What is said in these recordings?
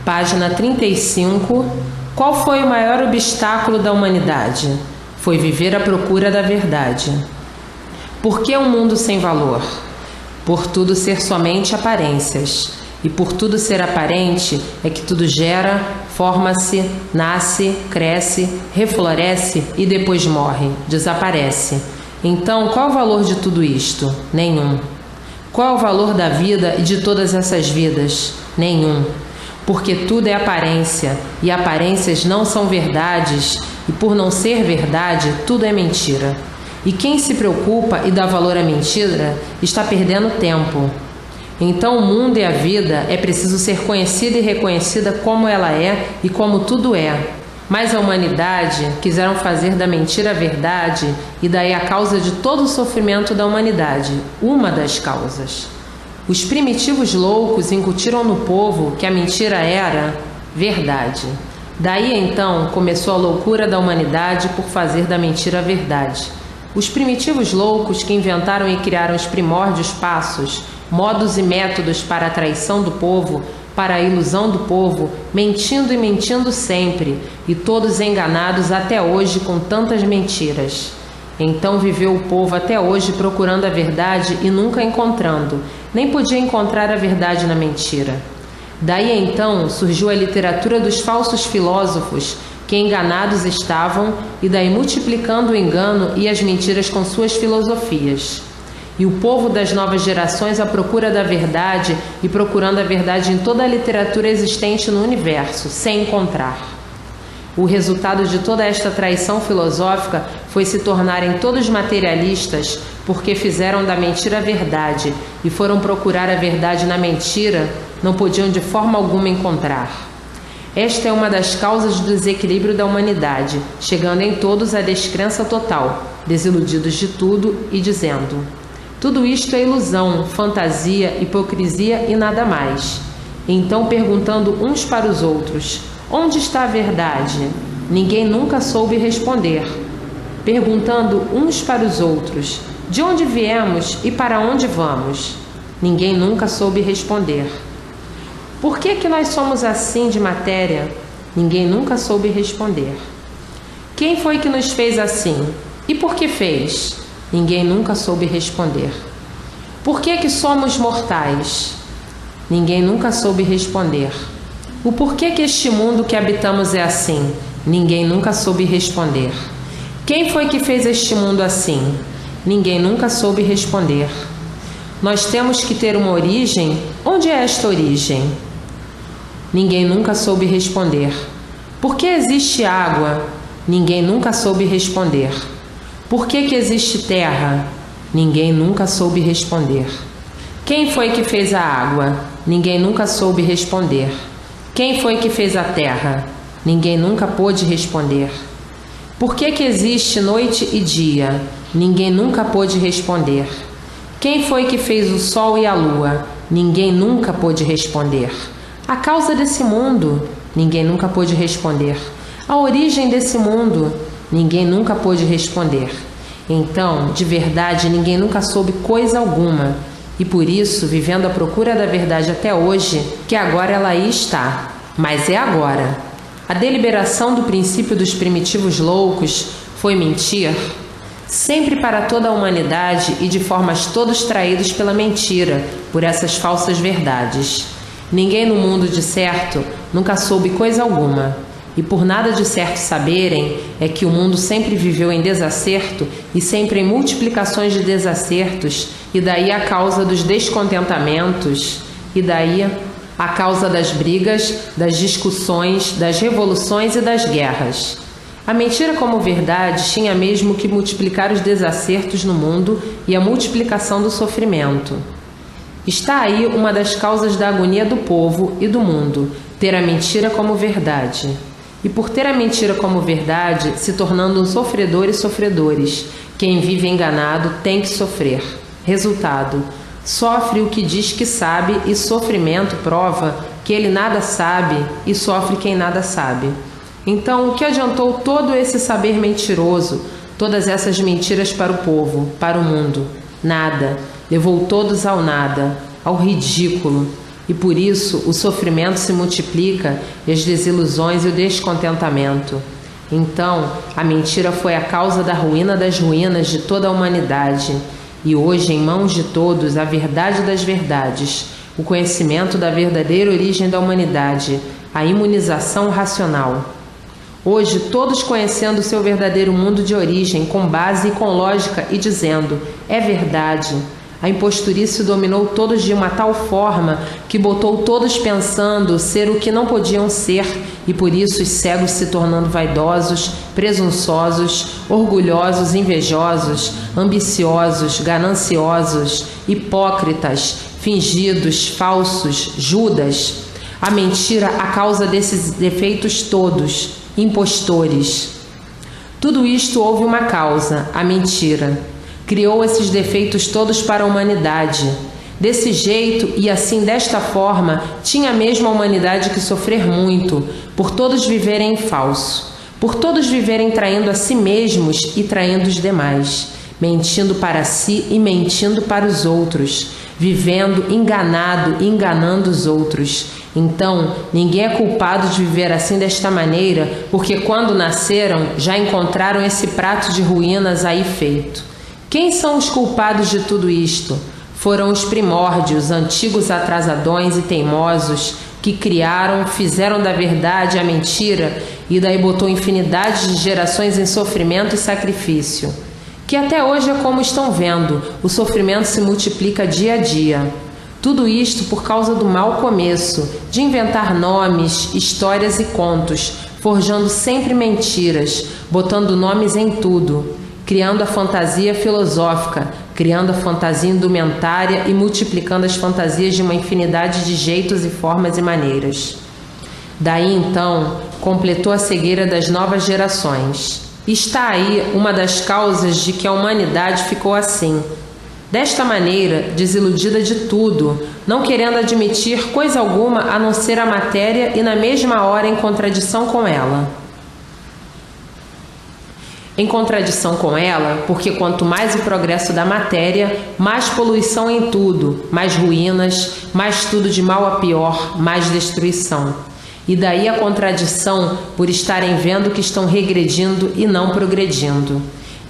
Página 35. Qual foi o maior obstáculo da humanidade? Foi viver à procura da verdade. Por que um mundo sem valor? Por tudo ser somente aparências. E por tudo ser aparente é que tudo gera, forma-se, nasce, cresce, refloresce e depois morre, desaparece. Então, qual o valor de tudo isto? Nenhum. Qual é o valor da vida e de todas essas vidas? Nenhum. Porque tudo é aparência, e aparências não são verdades, e por não ser verdade, tudo é mentira. E quem se preocupa e dá valor à mentira, está perdendo tempo. Então o mundo e a vida é preciso ser conhecida e reconhecida como ela é e como tudo é. Mas a humanidade quiseram fazer da mentira a verdade, e daí a causa de todo o sofrimento da humanidade, uma das causas. Os primitivos loucos incutiram no povo que a mentira era verdade. Daí então começou a loucura da humanidade por fazer da mentira a verdade. Os primitivos loucos que inventaram e criaram os primórdios passos, modos e métodos para a traição do povo, para a ilusão do povo, mentindo e mentindo sempre, e todos enganados até hoje com tantas mentiras. Então viveu o povo até hoje procurando a verdade e nunca encontrando, nem podia encontrar a verdade na mentira. Daí então surgiu a literatura dos falsos filósofos, que enganados estavam, e daí multiplicando o engano e as mentiras com suas filosofias. E o povo das novas gerações à procura da verdade e procurando a verdade em toda a literatura existente no universo, sem encontrar. O resultado de toda esta traição filosófica foi se tornarem todos materialistas, porque fizeram da mentira a verdade e foram procurar a verdade na mentira, não podiam de forma alguma encontrar. Esta é uma das causas do desequilíbrio da humanidade, chegando em todos à descrença total, desiludidos de tudo e dizendo: tudo isto é ilusão, fantasia, hipocrisia e nada mais. Então perguntando uns para os outros: onde está a verdade? Ninguém nunca soube responder. Perguntando uns para os outros: de onde viemos e para onde vamos? Ninguém nunca soube responder. Por que que nós somos assim de matéria? Ninguém nunca soube responder. Quem foi que nos fez assim? E por que fez? Ninguém nunca soube responder. Por que que somos mortais? Ninguém nunca soube responder. O porquê que este mundo que habitamos é assim? Ninguém nunca soube responder. Quem foi que fez este mundo assim? Ninguém nunca soube responder. Nós temos que ter uma origem. Onde é esta origem? Ninguém nunca soube responder. Por que existe água? Ninguém nunca soube responder. Por que que existe terra? Ninguém nunca soube responder. Quem foi que fez a água? Ninguém nunca soube responder. Quem foi que fez a terra? Ninguém nunca pôde responder. Por que que existe noite e dia? Ninguém nunca pôde responder. Quem foi que fez o sol e a lua? Ninguém nunca pôde responder. A causa desse mundo? Ninguém nunca pôde responder. A origem desse mundo? Ninguém nunca pôde responder. Então, de verdade, ninguém nunca soube coisa alguma. E por isso, vivendo à procura da verdade até hoje, que agora ela aí está. Mas é agora. A deliberação do princípio dos primitivos loucos foi mentir, sempre para toda a humanidade e de formas todos traídos pela mentira, por essas falsas verdades. Ninguém no mundo de certo nunca soube coisa alguma. E por nada de certo saberem, é que o mundo sempre viveu em desacerto e sempre em multiplicações de desacertos, e daí a causa dos descontentamentos, e daí a causa das brigas, das discussões, das revoluções e das guerras. A mentira como verdade tinha mesmo que multiplicar os desacertos no mundo e a multiplicação do sofrimento. Está aí uma das causas da agonia do povo e do mundo, ter a mentira como verdade. E por ter a mentira como verdade, se tornando um sofredor e sofredores. Quem vive enganado tem que sofrer. Resultado: sofre o que diz que sabe, e sofrimento prova que ele nada sabe, e sofre quem nada sabe. Então, o que adiantou todo esse saber mentiroso, todas essas mentiras para o povo, para o mundo? Nada. Levou todos ao nada, ao ridículo. e por isso o sofrimento se multiplica e as desilusões e o descontentamento. Então, a mentira foi a causa da ruína das ruínas de toda a humanidade, e hoje, em mãos de todos, a verdade das verdades, o conhecimento da verdadeira origem da humanidade, a imunização racional. Hoje, todos conhecendo o seu verdadeiro mundo de origem, com base e com lógica, e dizendo, é verdade. A imposturice dominou todos de uma tal forma que botou todos pensando ser o que não podiam ser, e por isso os cegos se tornando vaidosos, presunçosos, orgulhosos, invejosos, ambiciosos, gananciosos, hipócritas, fingidos, falsos, Judas. A mentira a causa desses defeitos todos, impostores. Tudo isto houve uma causa, a mentira. Criou esses defeitos todos para a humanidade. Desse jeito e assim desta forma, tinha mesmo a humanidade que sofrer muito, por todos viverem em falso, por todos viverem traindo a si mesmos e traindo os demais, mentindo para si e mentindo para os outros, vivendo enganado e enganando os outros. Então, ninguém é culpado de viver assim desta maneira, porque quando nasceram, já encontraram esse prato de ruínas aí feito. Quem são os culpados de tudo isto? Foram os primórdios, antigos atrasadões e teimosos, que criaram, fizeram da verdade a mentira e daí botou infinidade de gerações em sofrimento e sacrifício. Que até hoje é como estão vendo, o sofrimento se multiplica dia a dia. Tudo isto por causa do mau começo, de inventar nomes, histórias e contos, forjando sempre mentiras, botando nomes em tudo, criando a fantasia filosófica, criando a fantasia indumentária e multiplicando as fantasias de uma infinidade de jeitos e formas e maneiras. Daí então, completou a cegueira das novas gerações. Está aí uma das causas de que a humanidade ficou assim. Desta maneira, desiludida de tudo, não querendo admitir coisa alguma a não ser a matéria e na mesma hora em contradição com ela. Em contradição com ela, porque quanto mais o progresso da matéria, mais poluição em tudo, mais ruínas, mais tudo de mal a pior, mais destruição. E daí a contradição por estarem vendo que estão regredindo e não progredindo.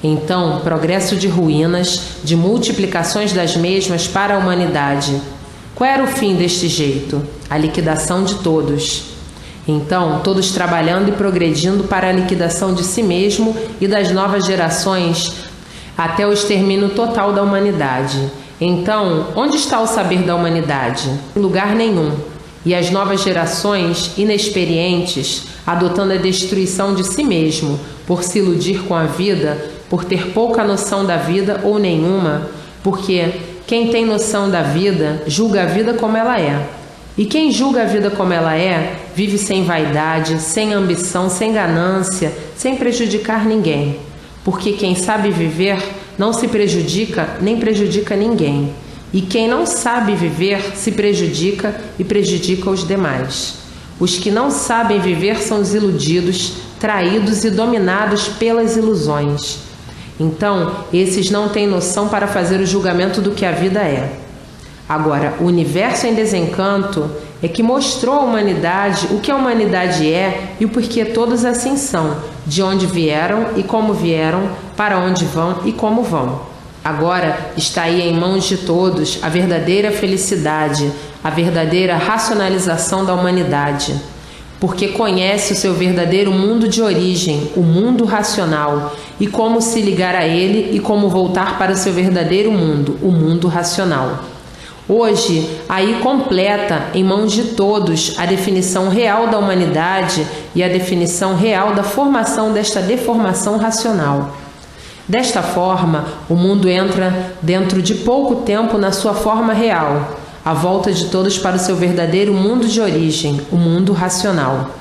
Então, progresso de ruínas, de multiplicações das mesmas para a humanidade. Qual era o fim deste jeito? A liquidação de todos. Então, todos trabalhando e progredindo para a liquidação de si mesmo e das novas gerações, até o extermínio total da humanidade. Então, onde está o saber da humanidade? Em lugar nenhum. E as novas gerações, inexperientes, adotando a destruição de si mesmo, por se iludir com a vida, por ter pouca noção da vida ou nenhuma, porque quem tem noção da vida, julga a vida como ela é. E quem julga a vida como ela é, vive sem vaidade, sem ambição, sem ganância, sem prejudicar ninguém. Porque quem sabe viver não se prejudica nem prejudica ninguém. E quem não sabe viver se prejudica e prejudica os demais. Os que não sabem viver são os iludidos, traídos e dominados pelas ilusões. Então, esses não têm noção para fazer o julgamento do que a vida é. Agora, o universo em desencanto é que mostrou à humanidade o que a humanidade é e o porquê todos assim são, de onde vieram e como vieram, para onde vão e como vão. Agora está aí em mãos de todos a verdadeira felicidade, a verdadeira racionalização da humanidade, porque conhece o seu verdadeiro mundo de origem, o mundo racional, e como se ligar a ele e como voltar para o seu verdadeiro mundo, o mundo racional. Hoje, aí completa, em mãos de todos, a definição real da humanidade e a definição real da formação desta deformação racional. Desta forma, o mundo entra dentro de pouco tempo na sua forma real, a volta de todos para o seu verdadeiro mundo de origem, o mundo racional.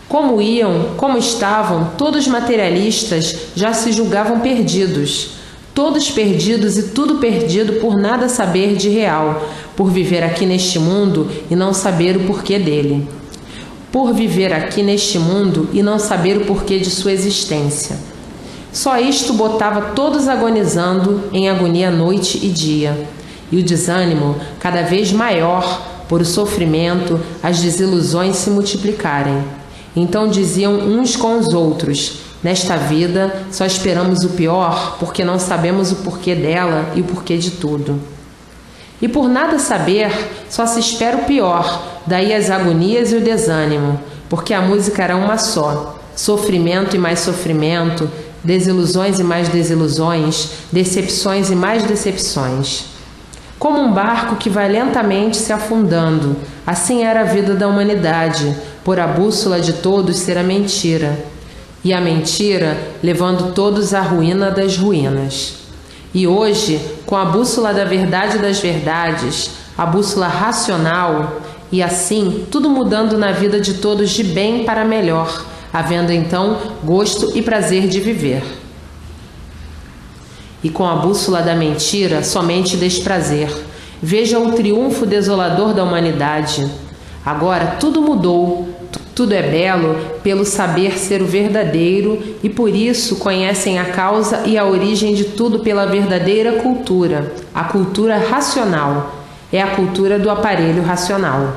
Como iam, como estavam, todos materialistas já se julgavam perdidos. Todos perdidos e tudo perdido por nada saber de real, por viver aqui neste mundo e não saber o porquê dele. Por viver aqui neste mundo e não saber o porquê de sua existência. Só isto botava todos agonizando em agonia noite e dia. E o desânimo, cada vez maior, por o sofrimento, as desilusões se multiplicarem. Então diziam uns com os outros: nesta vida só esperamos o pior porque não sabemos o porquê dela e o porquê de tudo. E por nada saber, só se espera o pior, daí as agonias e o desânimo, porque a música era uma só: sofrimento e mais sofrimento, desilusões e mais desilusões, decepções e mais decepções. Como um barco que vai lentamente se afundando, assim era a vida da humanidade, por a bússola de todos ser a mentira, e a mentira levando todos à ruína das ruínas. E hoje, com a bússola da verdade das verdades, a bússola racional, e assim tudo mudando na vida de todos de bem para melhor, havendo então gosto e prazer de viver. E com a bússola da mentira, somente desprazer. Veja o triunfo desolador da humanidade. Agora tudo mudou, tudo é belo pelo saber ser o verdadeiro e por isso conhecem a causa e a origem de tudo pela verdadeira cultura, a cultura racional. É a cultura do aparelho racional.